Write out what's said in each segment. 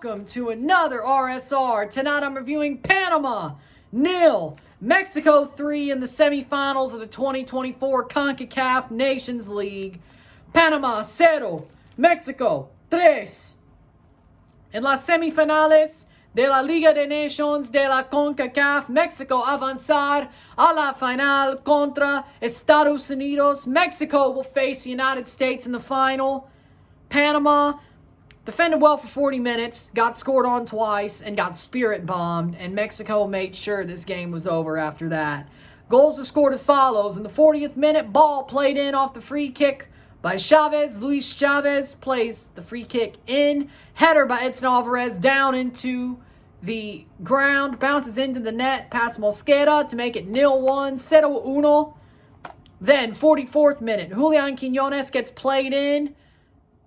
welcome to another RSR. Tonight I'm reviewing Panama 0, Mexico 3 in the semifinals of the 2024 CONCACAF Nations League. Panama 0, Mexico 3. En las semifinales de la Liga de Nations de la CONCACAF, Mexico avanzar a la final contra Estados Unidos. Mexico will face the United States in the final. Panama defended well for 40 minutes, got scored on twice, and got spirit bombed, and Mexico made sure this game was over after that. Goals were scored as follows. In the 40th minute, ball played in off the free kick by Chavez. Luis Chavez plays the free kick in. Header by Edson Alvarez down into the ground, bounces into the net, past Mosquera to make it 0-1, 0-1. Then, 44th minute, Julian Quiñones gets played in.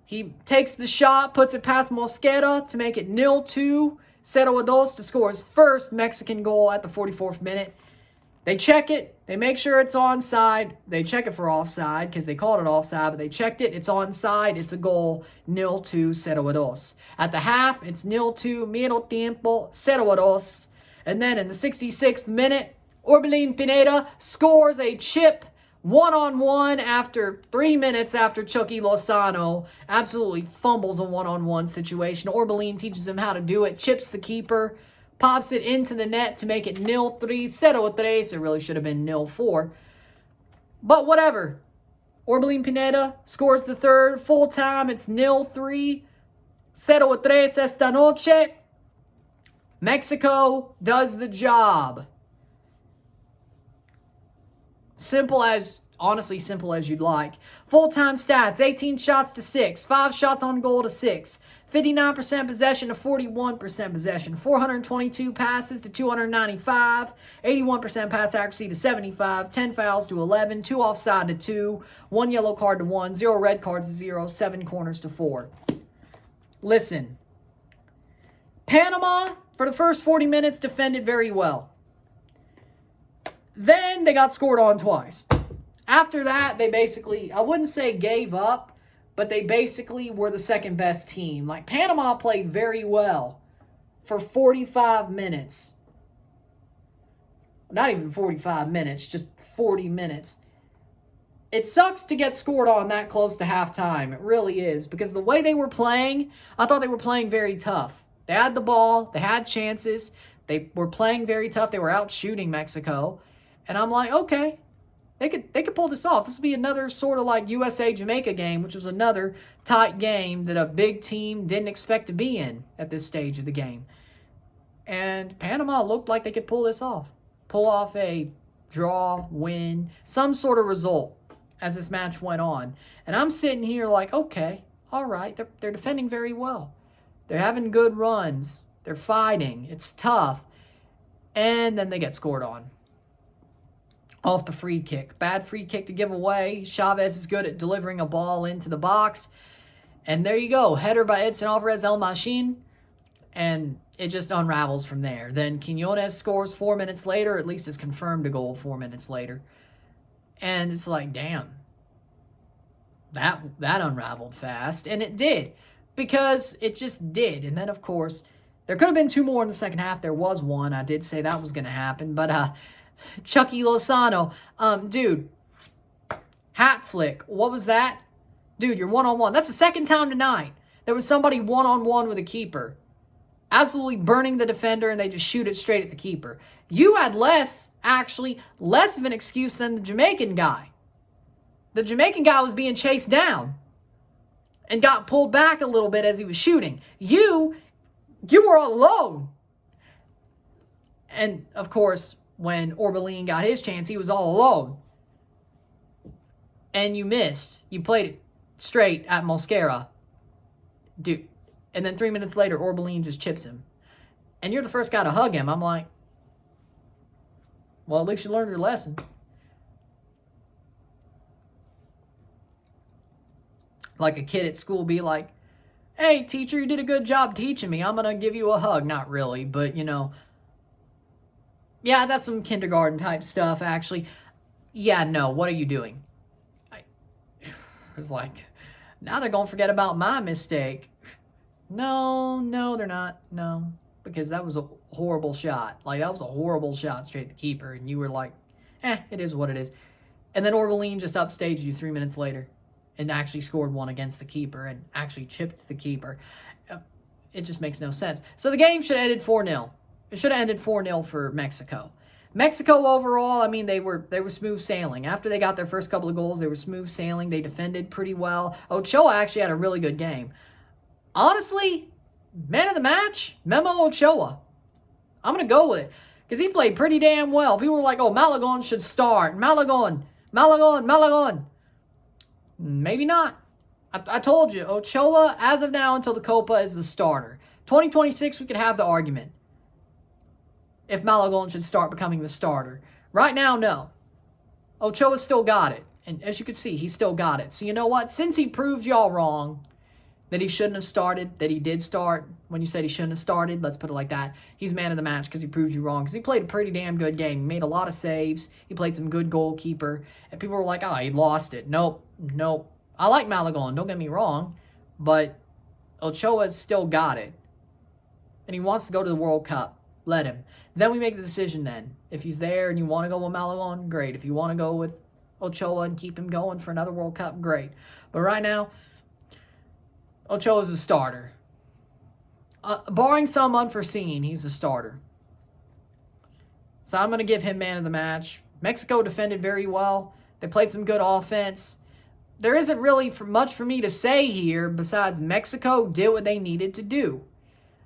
He takes the shot, puts it past Mosquera to make it 0-2, 0-2 to score his first Mexican goal at the 44th minute. They check it. They make sure it's onside. They check it for offside because they called it offside, but they checked it. It's onside. It's a goal, 0-2, 0-2. At the half, it's 0-2, medio tiempo, 0-2. And then in the 66th minute, Orbelin Pineda scores a chip one-on-one after 3 minutes after Chucky Lozano absolutely fumbles a one-on-one situation. Orbelin teaches him how to do it, chips the keeper, pops it into the net to make it 0-3, 0-3. It really should have been 0-4. But whatever. Orbelin Pineda scores the third. Full time, it's 0-3, 0-3 esta noche. Mexico does the job. Honestly simple as you'd like. Full-time stats, 18 shots to 6, 5 shots on goal to 6, 59% possession to 41% possession, 422 passes to 295, 81% pass accuracy to 75, 10 fouls to 11, 2 offside to 2, 1 yellow card to 1, 0 red cards to 0, 7 corners to 4. Listen, Panama, for the first 40 minutes, defended very well. Then they got scored on twice. After that, they basically, I wouldn't say gave up, but they basically were the second best team. Like, Panama played very well for 45 minutes. Not even 45 minutes, just 40 minutes. It sucks to get scored on that close to halftime. It really is. Because the way they were playing, I thought they were playing very tough. They had the ball. They had chances. They were playing very tough. They were out shooting Mexico. And I'm like, okay, they could pull this off. This would be another sort of like USA-Jamaica game, which was another tight game that a big team didn't expect to be in at this stage of the game. And Panama looked like they could pull this off. Pull off a draw, win, some sort of result as this match went on. And I'm sitting here like, okay, all right, they're defending very well. They're having good runs. They're fighting. It's tough. And then they get scored on. Off the free kick. Bad free kick to give away. Chavez is good at delivering a ball into the box. And there you go. Header by Edson Alvarez El Machine. And it just unravels from there. Then Quiñones scores 4 minutes later. At least it's confirmed a goal 4 minutes later. And it's like, damn. That unraveled fast. And it did. Because it just did. And then, of course, there could have been 2 more in the second half. There was one. I did say that was going to happen. But, Chucky Lozano, dude, hat flick. What was that? Dude, you're one-on-one. That's the second time tonight there was somebody one-on-one with a keeper. Absolutely burning the defender, and they just shoot it straight at the keeper. You had less of an excuse than the Jamaican guy. The Jamaican guy was being chased down and got pulled back a little bit as he was shooting. You were alone. And, of course, when Orbelin got his chance, he was all alone. And you missed. You played it straight at Mosquera. Dude. And then 3 minutes later, Orbelin just chips him. And you're the first guy to hug him. I'm like, well, at least you learned your lesson. Like a kid at school be like, hey, teacher, you did a good job teaching me. I'm going to give you a hug. Not really, but, you know. Yeah, that's some kindergarten type stuff, actually. Yeah, no, what are you doing? I was like, now they're going to forget about my mistake. No, they're not. No. Because that was a horrible shot. Like, that was a horrible shot straight to the keeper. And you were like, it is what it is. And then Orbelin just upstaged you 3 minutes later and actually scored one against the keeper and actually chipped the keeper. It just makes no sense. So the game should have ended 4-0. It should have ended 4-0 for Mexico. Mexico overall, I mean, they were smooth sailing. After they got their first couple of goals, they were smooth sailing. They defended pretty well. Ochoa actually had a really good game. Honestly, man of the match, Memo Ochoa. I'm going to go with it because he played pretty damn well. People were like, oh, Malagon should start. Malagon. Maybe not. I told you, Ochoa, as of now until the Copa, is the starter. 2026, we could have the argument if Malagon should start becoming the starter. Right now, no. Ochoa still got it. And as you can see, he still got it. So you know what? Since he proved y'all wrong, that he shouldn't have started, that he did start when you said he shouldn't have started, let's put it like that, he's man of the match because he proved you wrong. Because he played a pretty damn good game. He made a lot of saves. He played some good goalkeeper. And people were like, he lost it. Nope. I like Malagon, don't get me wrong. But Ochoa's still got it. And he wants to go to the World Cup. Let him. Then we make the decision then. If he's there and you want to go with Malagon, great. If you want to go with Ochoa and keep him going for another World Cup, great. But right now, Ochoa's a starter. Barring some unforeseen, he's a starter. So I'm going to give him man of the match. Mexico defended very well. They played some good offense. There isn't really much for me to say here besides Mexico did what they needed to do.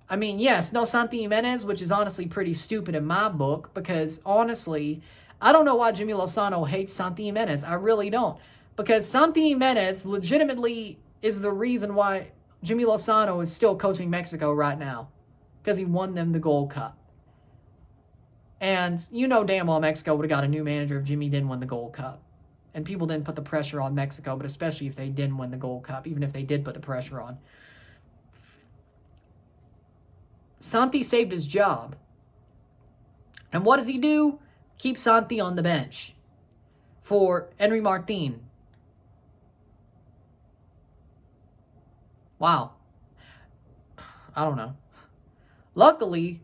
I mean, yes, no Santi Jimenez, which is honestly pretty stupid in my book because, honestly, I don't know why Jimmy Lozano hates Santi Jimenez. I really don't. Because Santi Jimenez legitimately is the reason why Jimmy Lozano is still coaching Mexico right now. Because he won them the Gold Cup. And you know damn well Mexico would have got a new manager if Jimmy didn't win the Gold Cup. And people didn't put the pressure on Mexico, but especially if they didn't win the Gold Cup, even if they did put the pressure on. Santi saved his job. And what does he do? Keep Santi on the bench for Henry Martin. Wow. I don't know. Luckily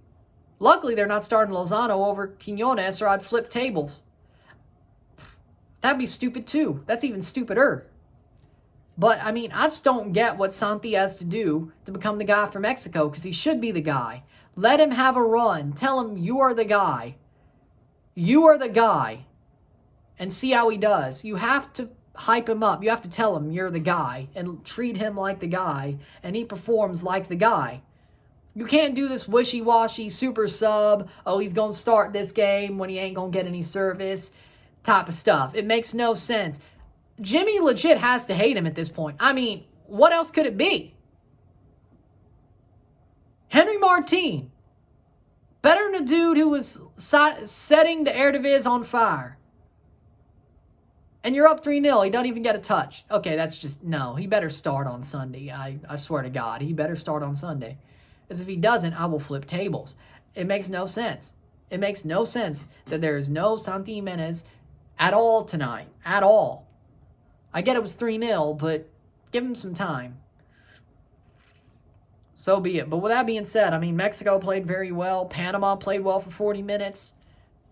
they're not starting Lozano over Quinones or I'd flip tables. That'd be stupid too. That's even stupider. But, I mean, I just don't get what Santi has to do to become the guy for Mexico because he should be the guy. Let him have a run. Tell him you are the guy. You are the guy. And see how he does. You have to hype him up. You have to tell him you're the guy and treat him like the guy and he performs like the guy. You can't do this wishy-washy super sub, he's going to start this game when he ain't going to get any service type of stuff. It makes no sense. Jimmy legit has to hate him at this point. I mean, what else could it be? Henry Martin. Better than a dude who was setting the Eredivisie on fire. And you're up 3-0. He doesn't even get a touch. Okay, that's just, no. He better start on Sunday. I swear to God. He better start on Sunday. Because if he doesn't, I will flip tables. It makes no sense. It makes no sense that there is no Santi Jimenez at all tonight. At all. I get it was 3-0, but give him some time. So be it. But with that being said, I mean, Mexico played very well. Panama played well for 40 minutes.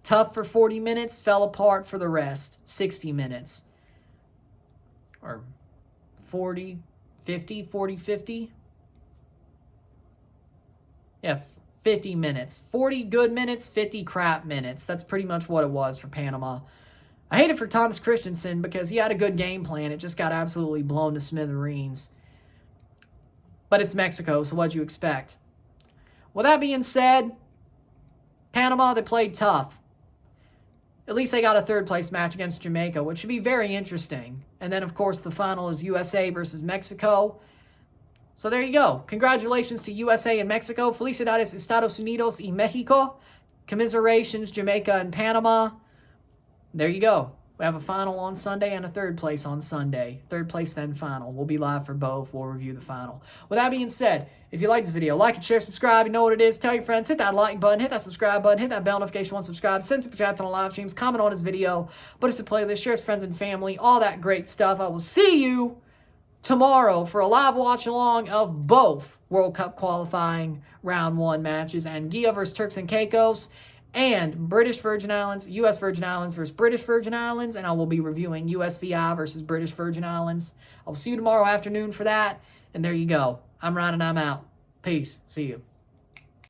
Tough for 40 minutes. Fell apart for the rest. 60 minutes. Or 40, 50, 40, 50. Yeah, 50 minutes. 40 good minutes, 50 crap minutes. That's pretty much what it was for Panama. I hate it for Thomas Christensen because he had a good game plan. It just got absolutely blown to smithereens. But it's Mexico, so what'd you expect? With that being said, Panama, they played tough. At least they got a third-place match against Jamaica, which should be very interesting. And then, of course, the final is USA versus Mexico. So there you go. Congratulations to USA and Mexico. Felicidades Estados Unidos y Mexico. Commiserations, Jamaica and Panama. There you go. We have a final on Sunday and a third place on Sunday. Third place, then final. We'll be live for both. We'll review the final. With that being said, if you like this video, like and share, subscribe. You know what it is. Tell your friends. Hit that like button. Hit that subscribe button. Hit that bell notification once subscribed. Send super chats on live streams. Comment on this video. Put us to playlist. Share with friends and family. All that great stuff. I will see you tomorrow for a live watch-along of both World Cup qualifying round 1 matches, Anguilla versus Turks and Caicos, and British Virgin Islands, U.S. Virgin Islands versus British Virgin Islands, and I will be reviewing USVI versus British Virgin Islands. I'll see you tomorrow afternoon for that, and there you go. I'm Ryan, and I'm out. Peace. See you.